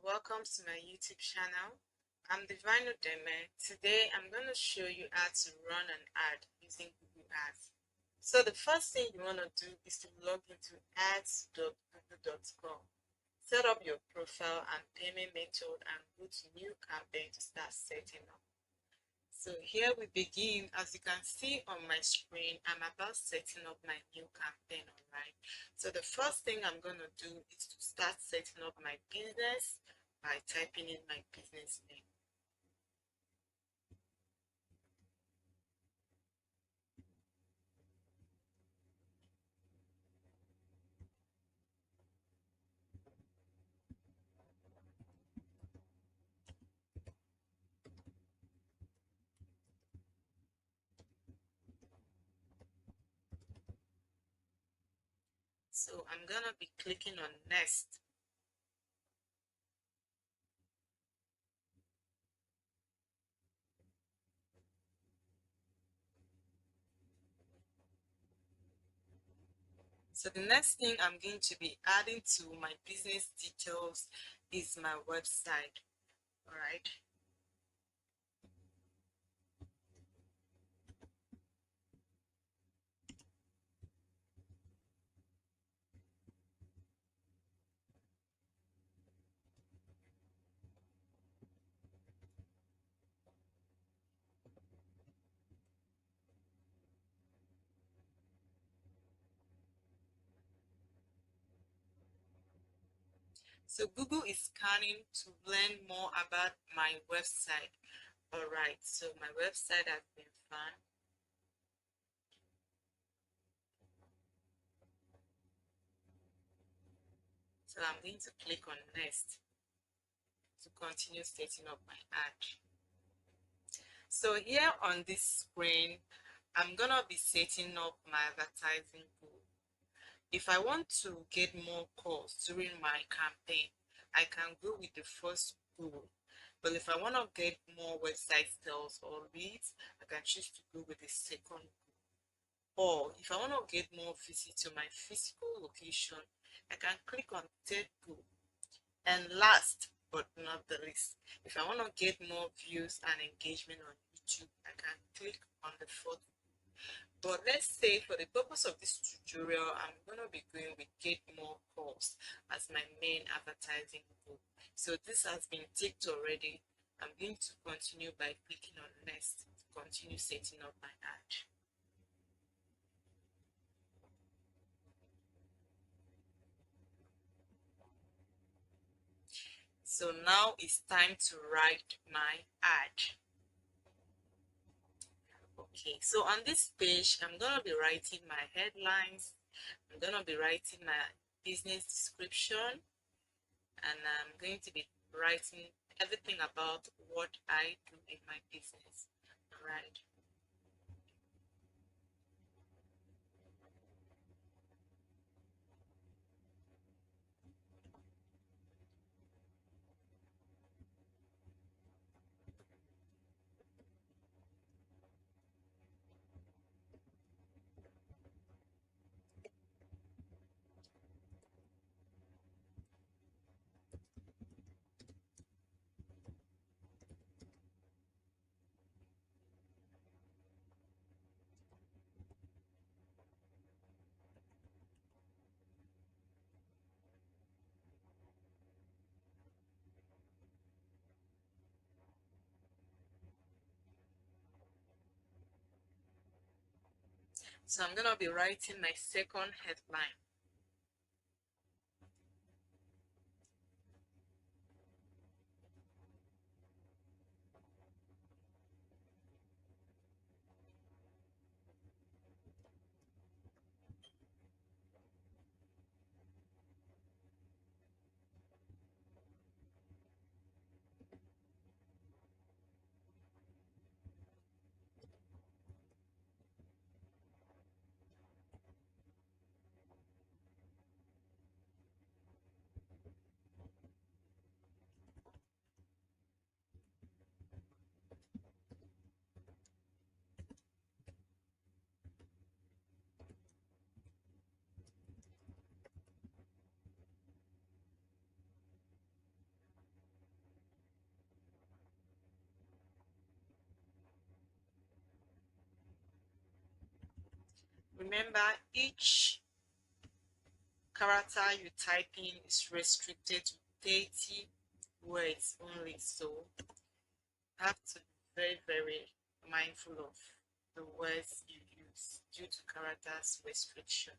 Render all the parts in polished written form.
welcome to my YouTube channel. I'm Divine Udeme. Today I'm going to show you how to run an ad using Google Ads. So the first thing you want to do is to log into ads.google.com. Set up your profile and payment method and go to new campaign to start setting up. So here we begin. As you can see on my screen, I'm about setting up my new campaign, alright? So the first thing I'm going to do is to start setting up my business by typing in my business name. So I'm going to be clicking on next. So the next thing I'm going to be adding to my business details is my website, alright? So Google is scanning to learn more about my website. Alright, so my website has been found. So I'm going to click on next to continue setting up my ad. So here on this screen, I'm gonna be setting up my advertising goal. If I want to get more calls during my campaign, I can go with the first goal. But if I want to get more website sales or leads, I can choose to go with the second goal. Or if I want to get more visits to my physical location, I can click on third goal. And last but not the least, if I want to get more views and engagement on YouTube, I can click on the fourth. But let's say for the purpose of this tutorial, I'm going to be going with get more calls as my main advertising goal. So this has been ticked already. I'm going to continue by clicking on next to continue setting up my ad. So now it's time to write my ad. Okay, so on this page, I'm going to be writing my headlines. I'm going to be writing my business description, and I'm going to be writing everything about what I do in my business. All right. So I'm going to be writing my second headline. Remember, each character you type in is restricted to 30 words only, so you have to be very mindful of the words you use due to characters restriction.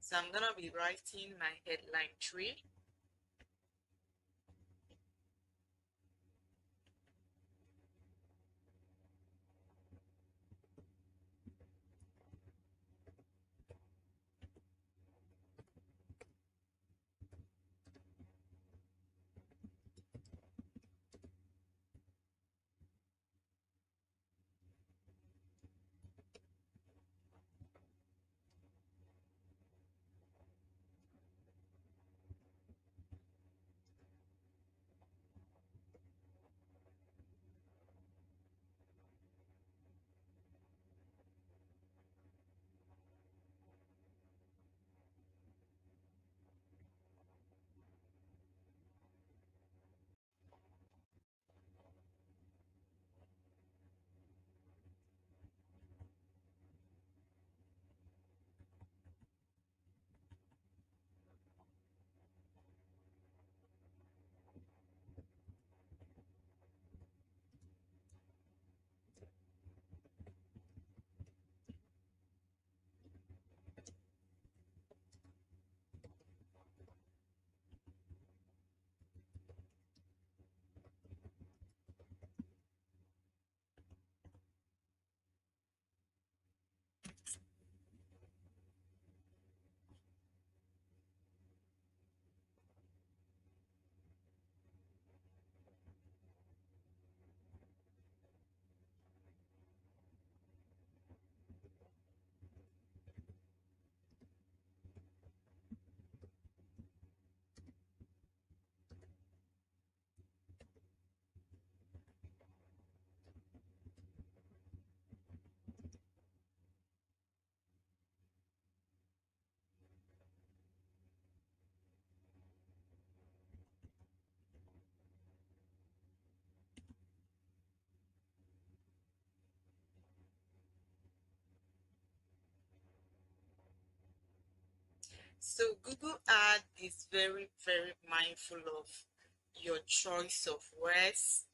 So I'm gonna be writing my headline 3. So Google Ad is very mindful of your choice of words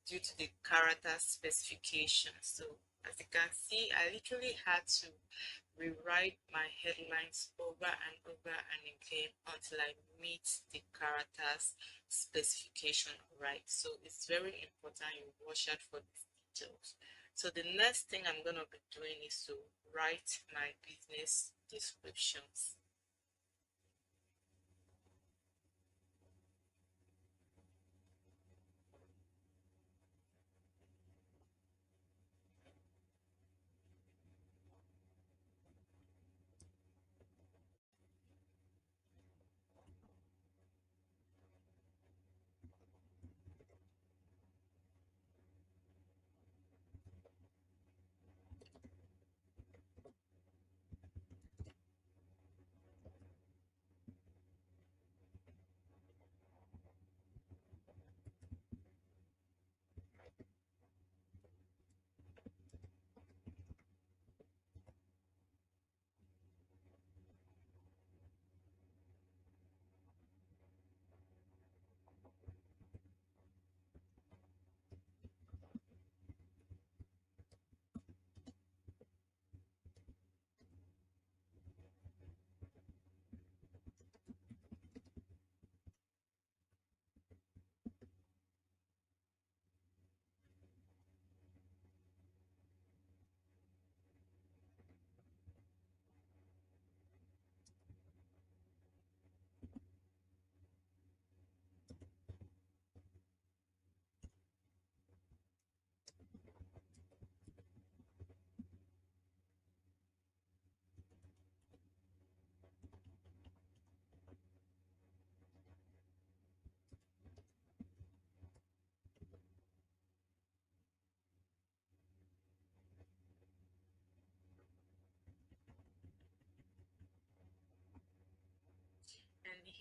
due to the character specification. So as you can see, I literally had to rewrite my headlines over and over and again until I meet the characters specification right. So it's very important you watch out for these details. So the next thing I'm going to be doing is to write my business descriptions.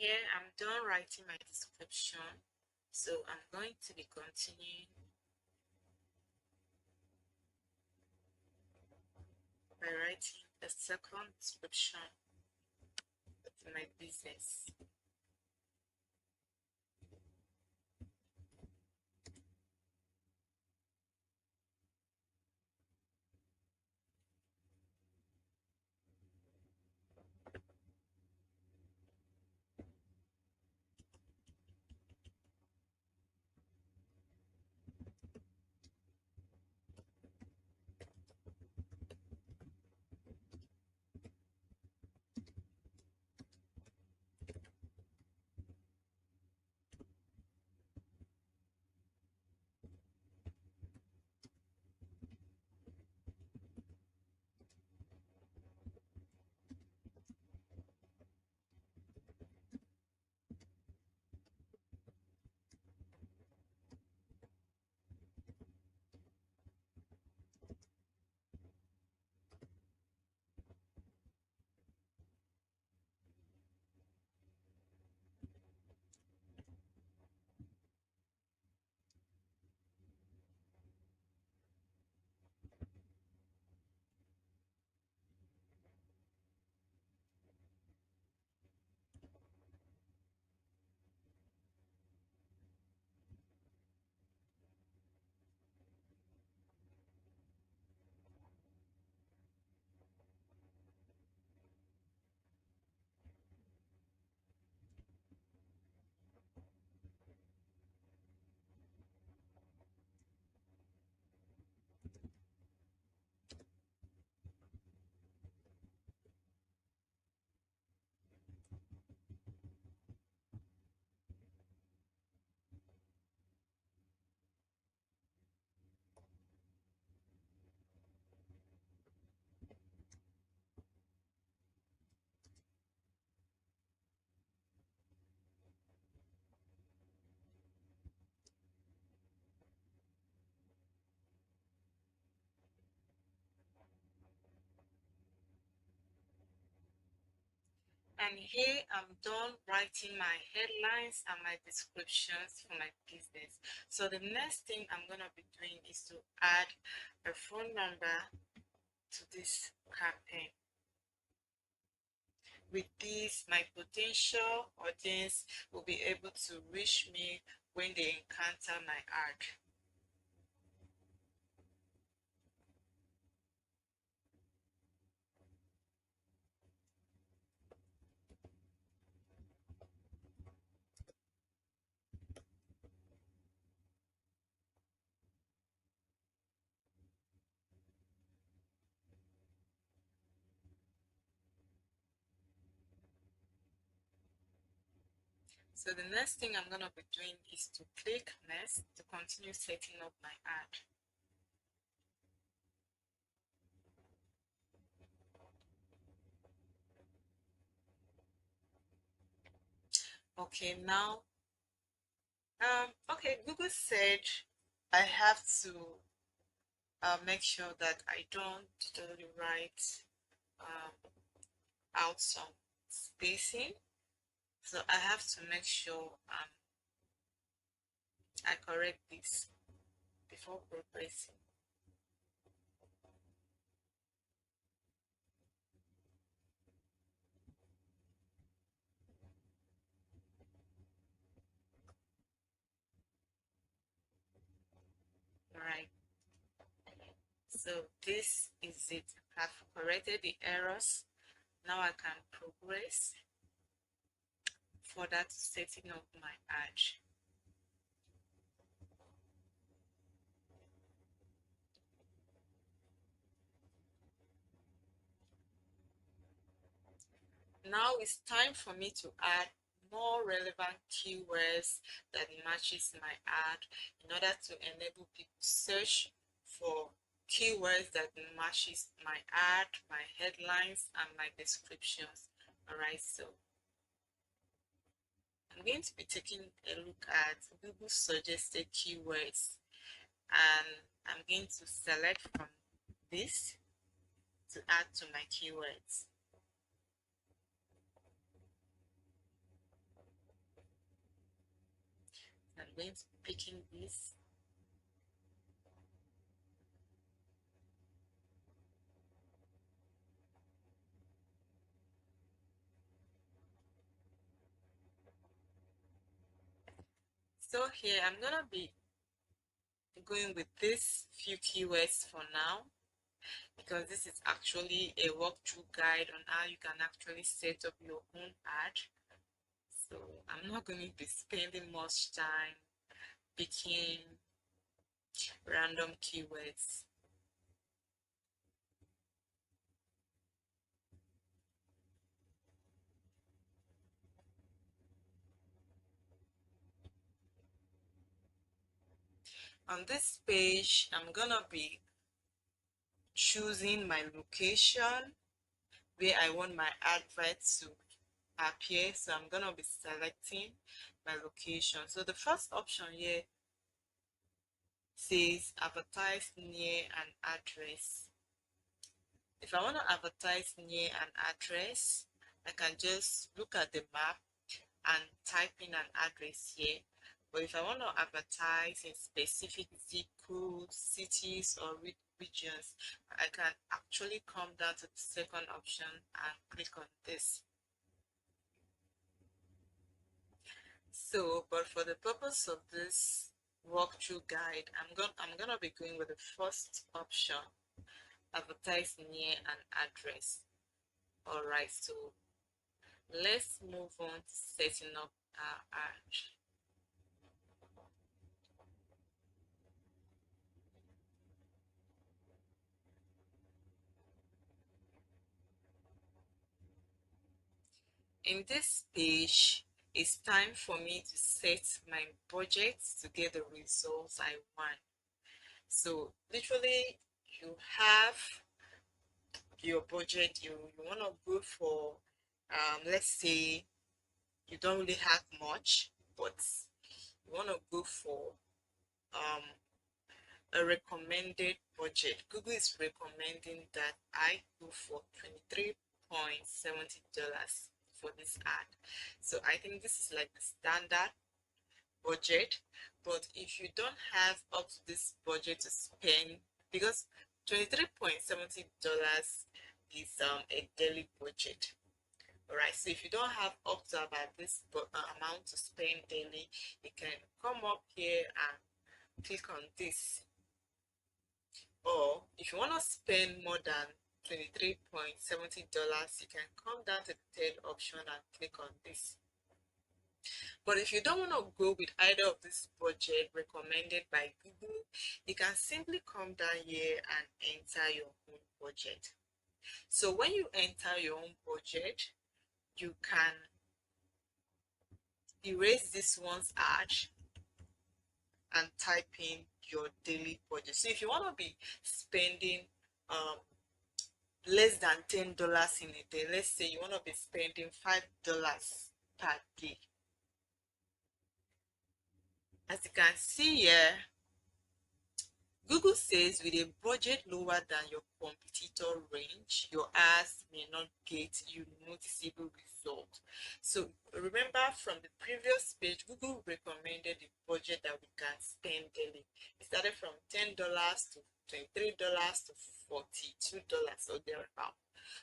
here I'm done writing my description, so I'm going to be continuing by writing a second description of my business. And here I'm done writing my headlines and my descriptions for my business. So the next thing I'm going to be doing is to add a phone number to this campaign. With this, my potential audience will be able to reach me when they encounter my ad. So the next thing I'm going to be doing is to click next to continue setting up my ad. Okay, now, okay, Google said I have to make sure that I don't totally write out some spacing. So I have to make sure I correct this before progressing. All right. So this is it. I've corrected the errors. Now I can progress for that setting up my ad. Now it's time for me to add more relevant keywords that matches my ad in order to enable people to search for keywords that matches my ad, my headlines, and my descriptions. All right, so I'm going to be taking a look at Google suggested keywords, and I'm going to select from this to add to my keywords. I'm going to be picking this. So here I'm gonna be going with this few keywords for now, because this is actually a walkthrough guide on how you can actually set up your own ad. So I'm not going to be spending much time picking random keywords. On this page, I'm gonna be choosing my location where I want my advert to appear. So I'm gonna be selecting my location. So the first option here says advertise near an address. If I want to advertise near an address, I can just look at the map and type in an address here. But if I want to advertise in specific zip codes, cities, or regions, I can actually come down to the second option and click on this. So, but for the purpose of this walkthrough guide, I'm gonna be going with the first option, advertise near an address. All right, so let's move on to setting up our ad. In this page, it's time for me to set my budget to get the results I want. So literally, you have your budget, you want to go for, let's say you don't really have much, but you want to go for um, a recommended budget. Google is recommending that I go for $23.70 for this ad. So I think this is like the standard budget. But if you don't have up to this budget to spend, because $23.70 is a daily budget. All right, so if you don't have up to about this amount to spend daily, you can come up here and click on this. Or if you want to spend more than $23.70, you can come down to the third option and click on this. But if you don't want to go with either of this budget recommended by Google, you can simply come down here and enter your own budget. So when you enter your own budget, you can erase this one's ad and type in your daily budget. So if you want to be spending less than $10 in a day, let's say you want to be spending $5 per day. As you can see here, Google says with a budget lower than your competitor range, your ads may not get you noticeable results. So remember from the previous page, Google recommended the budget that we can spend daily. It started from $10 to $23 to $42 or thereabout.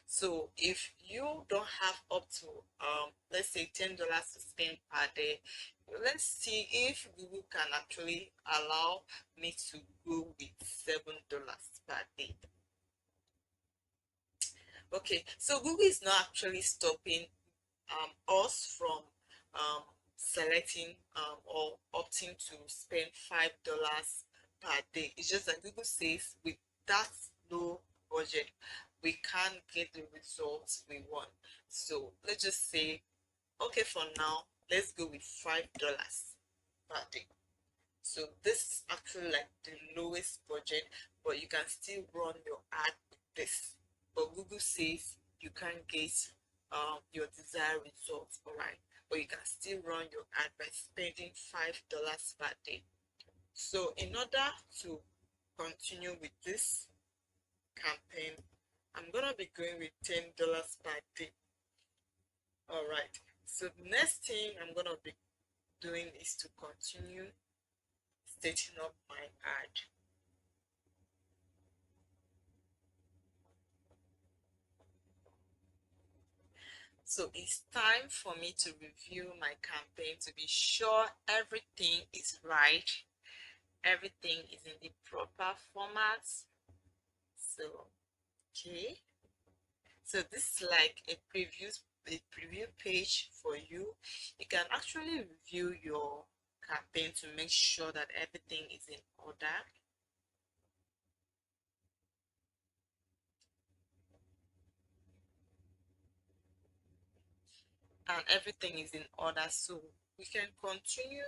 So if you don't have up to let's say $10 to spend per day, let's see if Google can actually allow me to go with $7 per day. Okay, so Google is not actually stopping us from selecting or opting to spend $5 per day. It's just that Google says with that low budget, we can't get the results we want. So let's just say, okay, for now, let's go with $5 per day. So this is actually like the lowest budget, but you can still run your ad with this. But Google says you can't get your desired results, all right? But you can still run your ad by spending $5 per day. So in order to continue with this campaign, I'm gonna be going with $10 per day. All right. So the next thing I'm gonna be doing is to continue setting up my ad. So it's time for me to review my campaign to be sure everything is right, everything is in the proper format. So, okay. So this is like a preview page for you. You can actually review your campaign to make sure that everything is in order. And everything is in order, so we can continue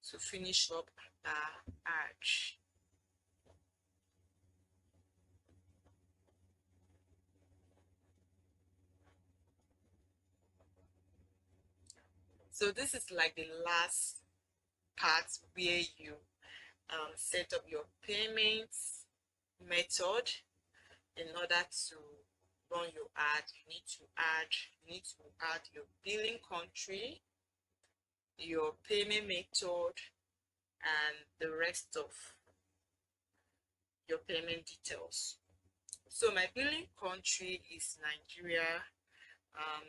to finish up our arch. So this is like the last part where you set up your payments method. In order to run your ad, you need to add your billing country, your payment method, and the rest of your payment details. So my billing country is Nigeria.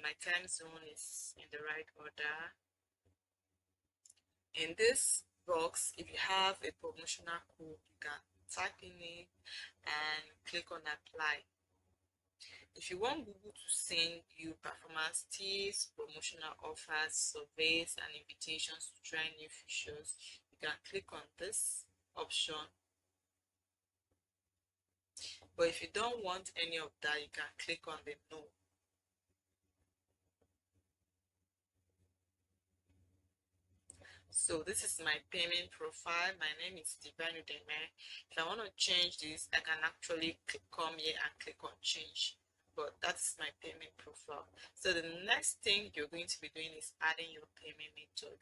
My time zone is in the right order. In this box, if you have a promotional code, you can type in it and click on apply. If you want Google to send you performance tips, promotional offers, surveys, and invitations to try new features, you can click on this option. But if you don't want any of that, you can click on the no. So this is my payment profile. My name is Divine Udeme. If I want to change this, I can actually come here and click on change. But that's my payment profile. So the next thing you're going to be doing is adding your payment method.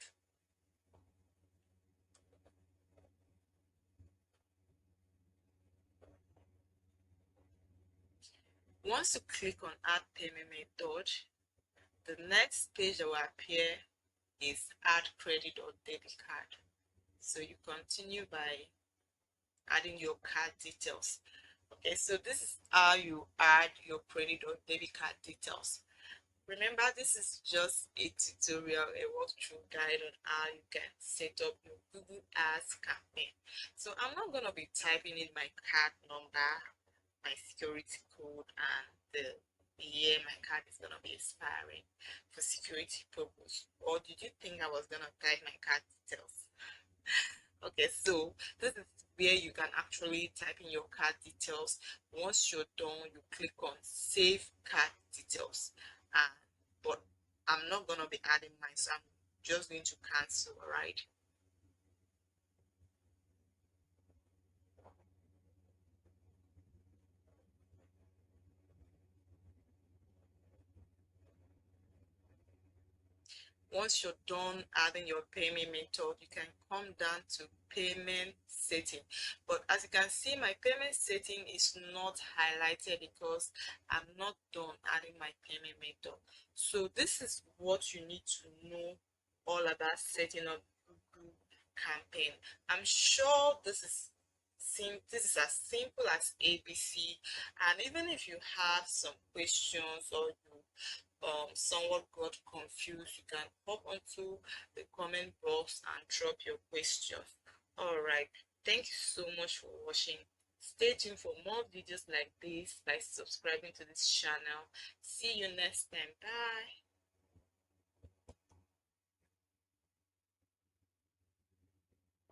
Once you click on add payment method, the next page that will appear is add credit or debit card. So you continue by adding your card details. Okay, so this is how you add your credit or debit card details. Remember, this is just a tutorial, a walkthrough guide on how you can set up your Google Ads campaign. So I'm not going to be typing in my card number, my security code, and the year my card is going to be expiring for security purpose. Or did you think I was going to type my card details? Okay, so this is where you can actually type in your card details. Once you're done, you click on save card details. But I'm not gonna be adding mine, so I'm just going to cancel. All right. Once you're done adding your payment method, you can come down to payment setting. But as you can see, my payment setting is not highlighted because I'm not done adding my payment method. So this is what you need to know all about setting up Google campaign. I'm sure this is as simple as ABC, and even if you have some questions or you somewhat got confused, you can hop onto the comment box and drop your questions. All right, thank you so much for watching. Stay tuned for more videos like this by subscribing to this channel. See you next time. Bye.